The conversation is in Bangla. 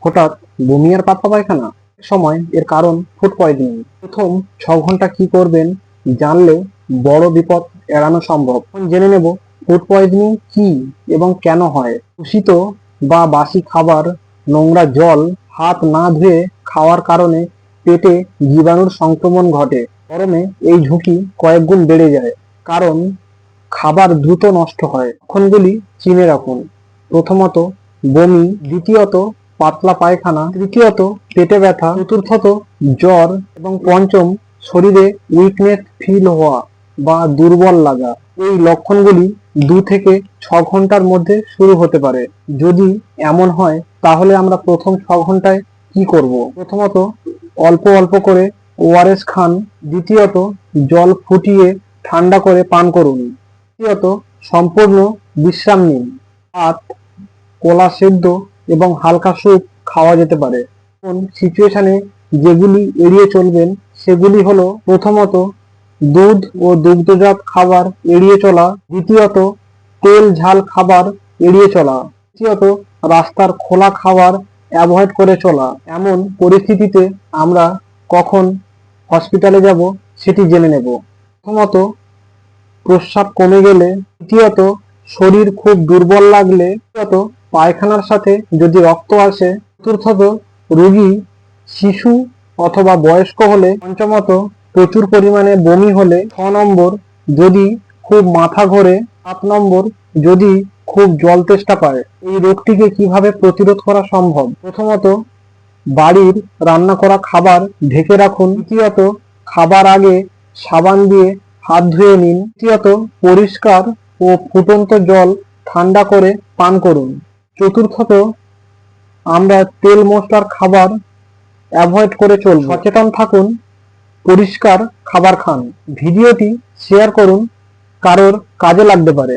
হঠাৎ বমি আর পাতলা পায়খানা? সময় এর কারণ ফুড পয়জনিং। প্রথম 6 ঘন্টা কি করবেন জানলে বড় বিপদ এড়ানো সম্ভব। এখন জেনে নেব ফুড পয়জনিং কি এবং কেন হয়। দূষিত বা বাসি খাবার, নোংরা জল, হাত না ধুয়ে খাওয়ার কারণে পেটে জীবাণুর সংক্রমণ ঘটে। গরমে এই ঝুঁকি কয়েক গুণ বেড়ে যায়, কারণ খাবার দ্রুত নষ্ট হয়। লক্ষণগুলি চিনে রাখুন। প্রথমত বমি, দ্বিতীয়ত পাতলা পায়খানা, তৃতীয়ত পেটে ব্যথা, চতুর্থত জ্বর এবং পঞ্চম শরীরে উইকনেস ফিল হওয়া বা দুর্বল লাগা। এই লক্ষণগুলি 2 থেকে 6 ঘন্টার মধ্যে শুরু হতে পারে। যদি এমন হয় তাহলে আমরা প্রথম 6 ঘন্টায় কি করব? প্রথমত অল্প অল্প করে ওআরএস খান। দ্বিতীয়ত জল ফুটিয়ে ঠান্ডা করে পান করুন। তৃতীয়ত সম্পূর্ণ বিশ্রাম নিন। ভাত, কলা সেদ্ধ এবং হালকা স্যুপ খাওয়া যেতে পারে। কোন সিচুয়েশনে যেগুলি এড়িয়ে চলবেন সেগুলি হলো: প্রথমত দুধ ও দুগ্ধজাত খাবার এড়িয়ে চলা। দ্বিতীয়ত তেল ঝাল খাবার এড়িয়ে চলা। তৃতীয়ত রাস্তার খোলা খাবার অ্যাভয়েড করে চলা। এমন পরিস্থিতিতে আমরা কখন হসপিটালে যাব সেটি জেনে নেব। প্রথমত প্রস্রাব কমে গেলে, দ্বিতীয়ত শরীর খুব দুর্বল লাগলে, তৃতীয়ত পায়খানার সাথে যদি রক্ত আসে, চতুর্থত রোগী শিশু অথবা বয়স্ক হলে, পঞ্চমত প্রচুর পরিমাণে বমি হলে, 6 নম্বর যদি খুব মাথা ঘোরে, 7 নম্বর যদি খুব জল তেষ্টা পায়। এই রোগটিকে কিভাবে প্রতিরোধ করা সম্ভব? প্রথমত বাড়ির রান্না করা খাবার ঢেকে রাখুন। দ্বিতীয়ত খাবার আগে সাবান দিয়ে হাত ধুয়ে নিন। তৃতীয়ত পরিষ্কার ও ফুটন্ত জল ঠান্ডা করে পান করুন। চতুর্থত আমরা তেল মশলার খাবার অ্যাভয়েড করে চলুন। সচেতন থাকুন, পরিষ্কার খাবার খান। ভিডিওটি শেয়ার করুন, কারোর কাজে লাগতে পারে।